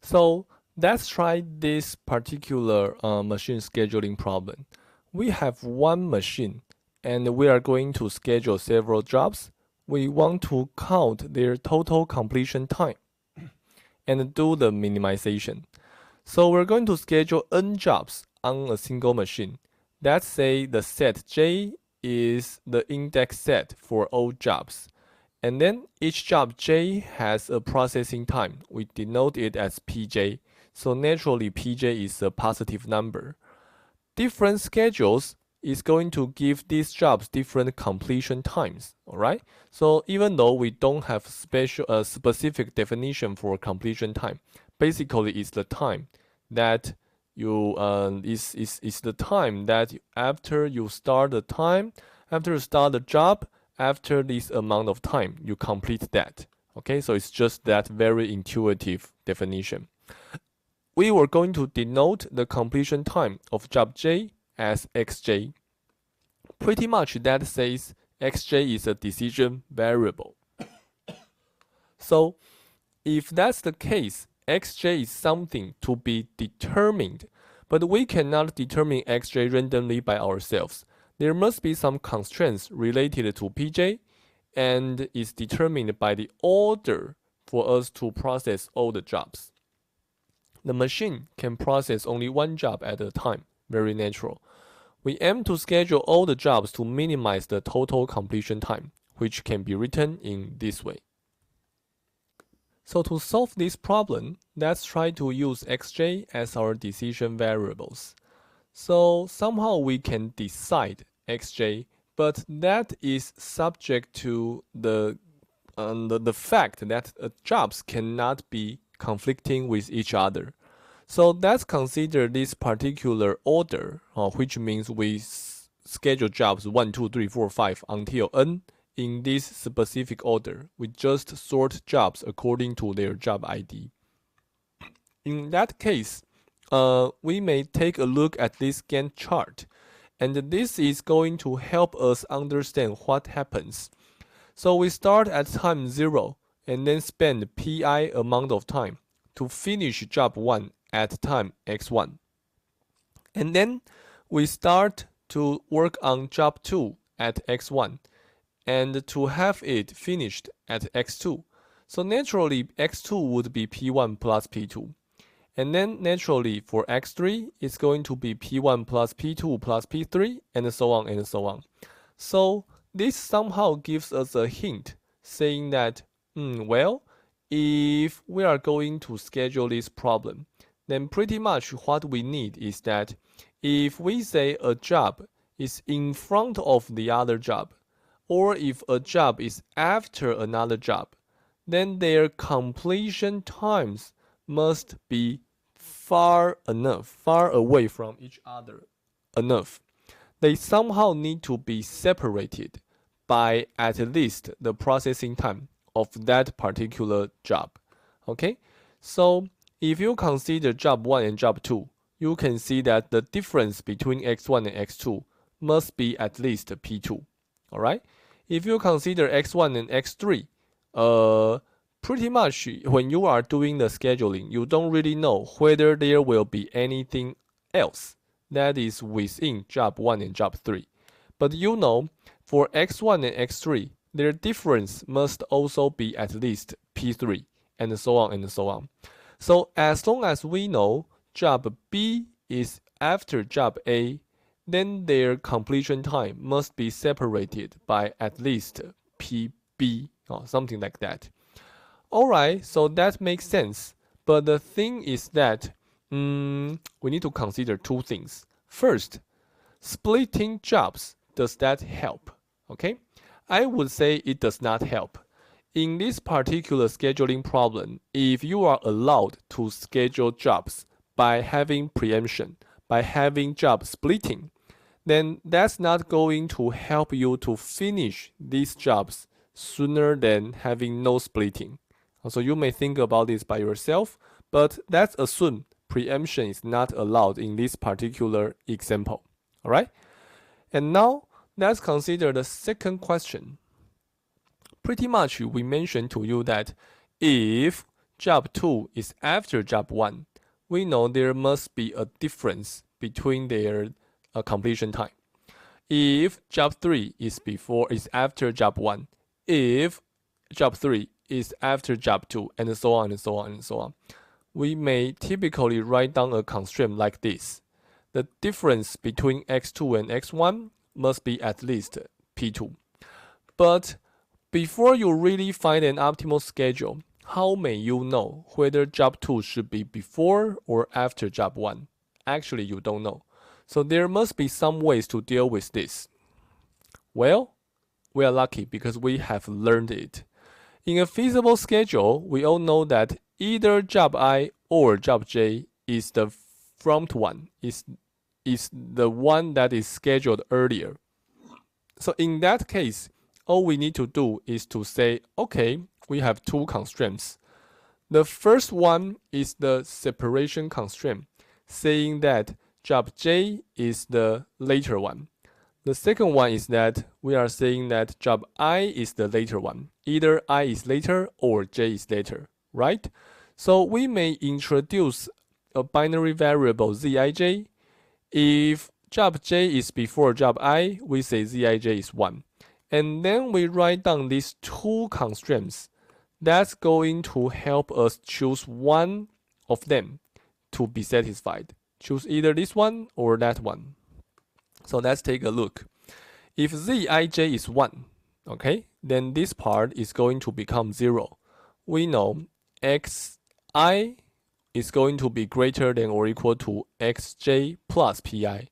So let's try this particular machine scheduling problem. We have one machine and we are going to schedule several jobs. We want to count their total completion time and do the minimization. So we're going to schedule n jobs on a single machine. Let's say the set J is the index set for all jobs. And then each job J has a processing time. We denote it as Pj. So naturally Pj is a positive number. Different schedules is going to give these jobs different completion times. Alright? So even though we don't have specific definition for completion time, basically it's the time that you is the time that after you start the job, after this amount of time you complete that. Okay, so it's just that very intuitive definition. We were going to denote the completion time of job J as xj. Pretty much that says xj is a decision variable. So if that's the case, xj is something to be determined, but we cannot determine xj randomly by ourselves. There must be some constraints related to pj and is determined by the order for us to process all the jobs. The machine can process only one job at a time, very natural. We aim to schedule all the jobs to minimize the total completion time, which can be written in this way. So to solve this problem, let's try to use xj as our decision variables. So somehow we can decide xj, but that is subject to the fact that jobs cannot be conflicting with each other. So let's consider this particular order, which means we schedule jobs 1, 2, 3, 4, 5 until n in this specific order. We just sort jobs according to their job ID. In that case, we may take a look at this Gantt chart, and this is going to help us understand what happens. So we start at time 0 and then spend pi amount of time to finish job 1 at time x1. And then we start to work on job 2 at x1 and to have it finished at x2. So naturally x2 would be p1 plus p2. And then naturally for x3 it's going to be p1 plus p2 plus p3 and so on and so on. So this somehow gives us a hint saying that, well, if we are going to schedule this problem, then pretty much what we need is that if we say a job is in front of the other job, or if a job is after another job, then their completion times must be far away from each other enough. They somehow need to be separated by at least the processing time of that particular job. Okay, so if you consider job 1 and job 2, you can see that the difference between x1 and x2 must be at least p2. Alright, if you consider x1 and x3, pretty much when you are doing the scheduling, you don't really know whether there will be anything else that is within job 1 and job 3. But you know, for x1 and x3, their difference must also be at least p3, and so on and so on. So as long as we know job B is after job A, then their completion time must be separated by at least PB, or something like that. Alright, so that makes sense. But the thing is that we need to consider two things. First, splitting jobs, does that help? Okay, I would say it does not help. In this particular scheduling problem, if you are allowed to schedule jobs by having preemption, by having job splitting, then that's not going to help you to finish these jobs sooner than having no splitting. So you may think about this by yourself, but let's assume preemption is not allowed in this particular example. Alright? And now let's consider the second question. Pretty much we mentioned to you that if job 2 is after job 1, we know there must be a difference between their completion time. If job 3 is after job 1, if job 3 is after job 2, and so on and so on and so on, we may typically write down a constraint like this. The difference between x2 and x1 must be at least p2. But before you really find an optimal schedule, how may you know whether job 2 should be before or after job 1? Actually, you don't know. So there must be some ways to deal with this. Well, we are lucky because we have learned it. In a feasible schedule, we all know that either job I or job J is the front one, is the one that is scheduled earlier. So in that case, all we need to do is to say, okay, we have two constraints. The first one is the separation constraint, saying that job J is the later one. The second one is that we are saying that job I is the later one. Either I is later or J is later, right? So we may introduce a binary variable Zij. If job J is before job I, we say Zij is 1. And then we write down these two constraints. That's going to help us choose one of them to be satisfied. Choose either this one or that one. So let's take a look. If Zij is 1, okay, then this part is going to become 0. We know xi is going to be greater than or equal to xj plus pi.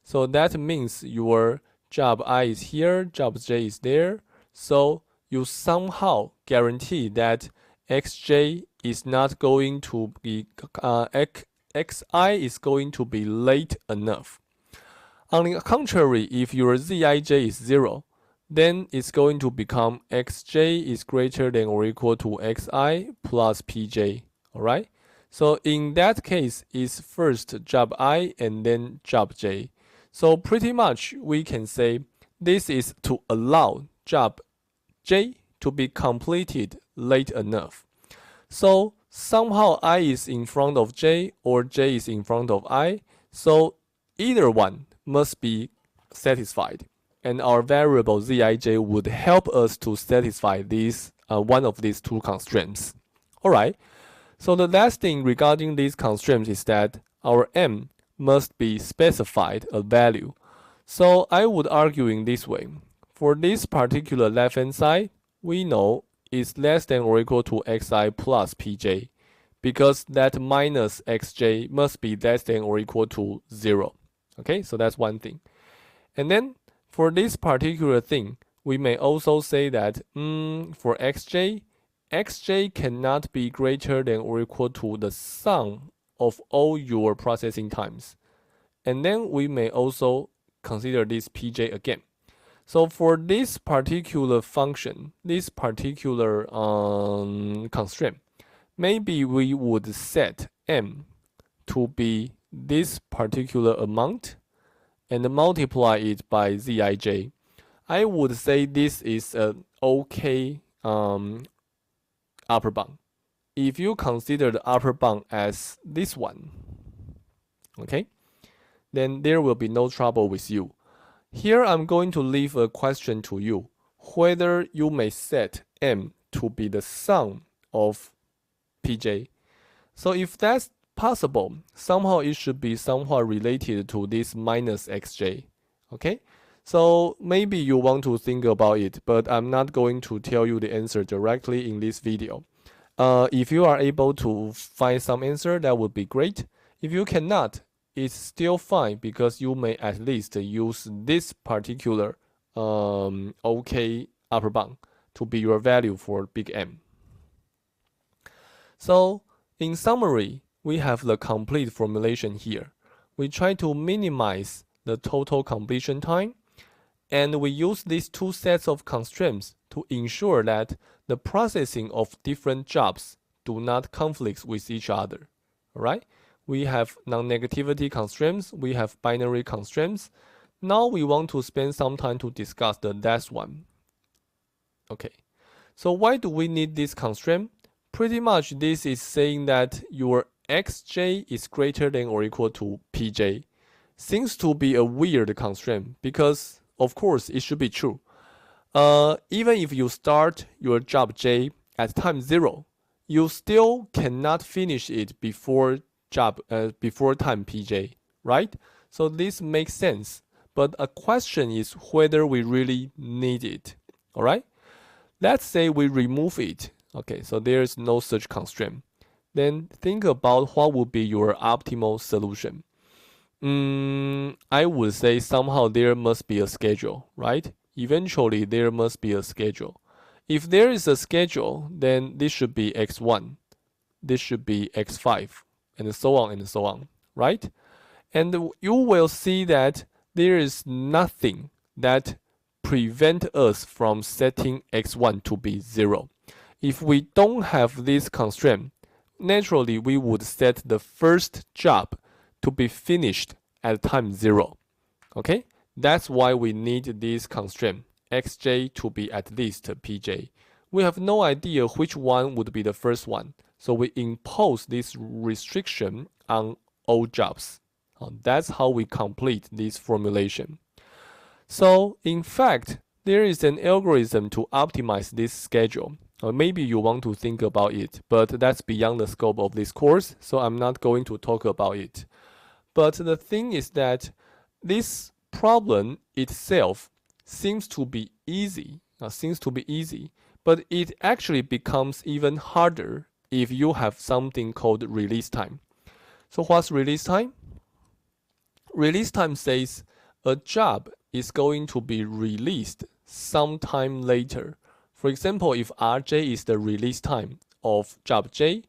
So that means your job I is here, job j is there. So you somehow guarantee that xj is not going to be, xi is going to be late enough. On the contrary, if your Zij is 0, then it's going to become xj is greater than or equal to xi plus pj, alright? So in that case, it's first job I and then job j. So pretty much we can say this is to allow job j to be completed late enough. So somehow I is in front of j or j is in front of I, so either one must be satisfied. And our variable Zij would help us to satisfy this one of these two constraints. Alright, so the last thing regarding these constraints is that our m must be specified a value. So I would argue in this way. For this particular left hand side, we know it's less than or equal to xi plus pj, because that minus xj must be less than or equal to 0. Okay, so that's one thing. And then for this particular thing, we may also say that for xj cannot be greater than or equal to the sum of all your processing times. And then we may also consider this pj again. So for this particular function, this particular constraint, maybe we would set m to be this particular amount and multiply it by Zij. I would say this is an okay upper bound. If you consider the upper bound as this one, okay, then there will be no trouble with you. Here I'm going to leave a question to you, whether you may set m to be the sum of pj. So if that's possible, somehow it should be somewhat related to this minus xj. Okay, so maybe you want to think about it, but I'm not going to tell you the answer directly in this video. If you are able to find some answer, that would be great. If you cannot, it's still fine, because you may at least use this particular okay upper bound to be your value for big M. So in summary, we have the complete formulation here. We try to minimize the total completion time, and we use these two sets of constraints to ensure that the processing of different jobs do not conflict with each other. Alright? We have non-negativity constraints, we have binary constraints. Now we want to spend some time to discuss the last one. Okay, so why do we need this constraint? Pretty much this is saying that your xj is greater than or equal to pj. Seems to be a weird constraint because of course it should be true. Even if you start your job j at time 0, you still cannot finish it before before time pj, right? So this makes sense, but a question is whether we really need it. All right, let's say we remove it. Okay, so there is no such constraint. Then think about what would be your optimal solution. I would say somehow there must be a schedule, right? Eventually there must be a schedule. If there is a schedule, then this should be x1, this should be x5, and so on and so on, right? And you will see that there is nothing that prevent us from setting x1 to be 0. If we don't have this constraint, naturally we would set the first job to be finished at time 0. Okay? That's why we need this constraint, xj to be at least pj. We have no idea which one would be the first one, so we impose this restriction on all jobs. That's how we complete this formulation. So, in fact, there is an algorithm to optimize this schedule. Maybe you want to think about it, but that's beyond the scope of this course, so I'm not going to talk about it. But the thing is that this problem itself seems to be easy, but it actually becomes even harder if you have something called release time. So what's release time? Release time says a job is going to be released sometime later. For example, if Rj is the release time of job J,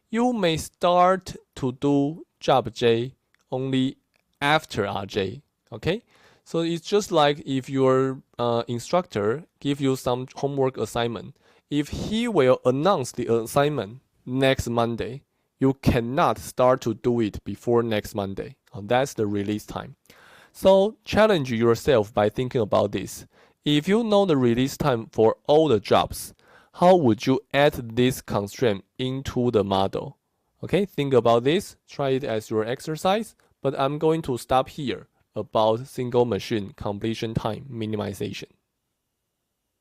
you may start to do job J only after Rj. Okay? So it's just like if your instructor give you some homework assignment. If he will announce the assignment next Monday, you cannot start to do it before next Monday. That's the release time. So challenge yourself by thinking about this. If you know the release time for all the jobs, how would you add this constraint into the model? Okay, think about this, try it as your exercise, but I'm going to stop here about single machine completion time minimization.